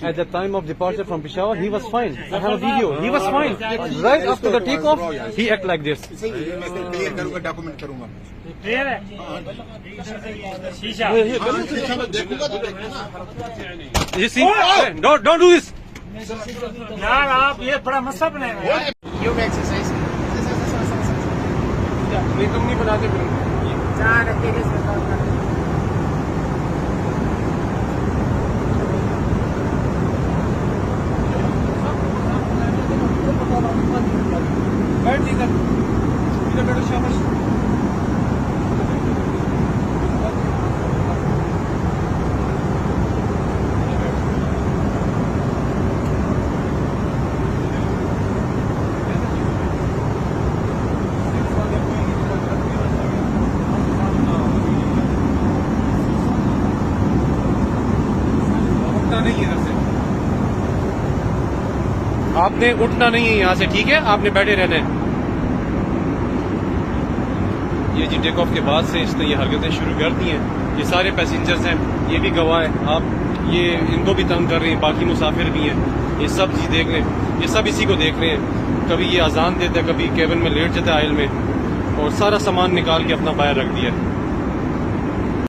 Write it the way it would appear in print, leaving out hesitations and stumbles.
At the time of departure from Peshawar, he was fine. I have a video. He was fine. Right after the takeoff, he acted like this. Clear करूंगा, document करूंगा। Clear है? शीशा देखूंगा तो देखना। You see? Don't do this. यार आप ये बड़ा मसला बनाएगा। योग एक्सरसाइज मैं तुम नहीं बनाते फिर। बैठ इधर बैठो शाबाश। आपने उठना नहीं है यहाँ से, ठीक है? आपने बैठे रहना है। ये जी टेक ऑफ के बाद से इसने ये हरकतें शुरू कर दी हैं। ये सारे पैसेंजर्स हैं, ये भी गवाह है। आप ये इनको भी तंग कर रहे हैं, बाकी मुसाफिर भी हैं। ये सब चीज देख लें, ये सब इसी को देख रहे हैं। कभी ये अजान देता है, कभी केबिन में लेट जाता है आयल में, और सारा सामान निकाल के अपना बाहर रख दिया है।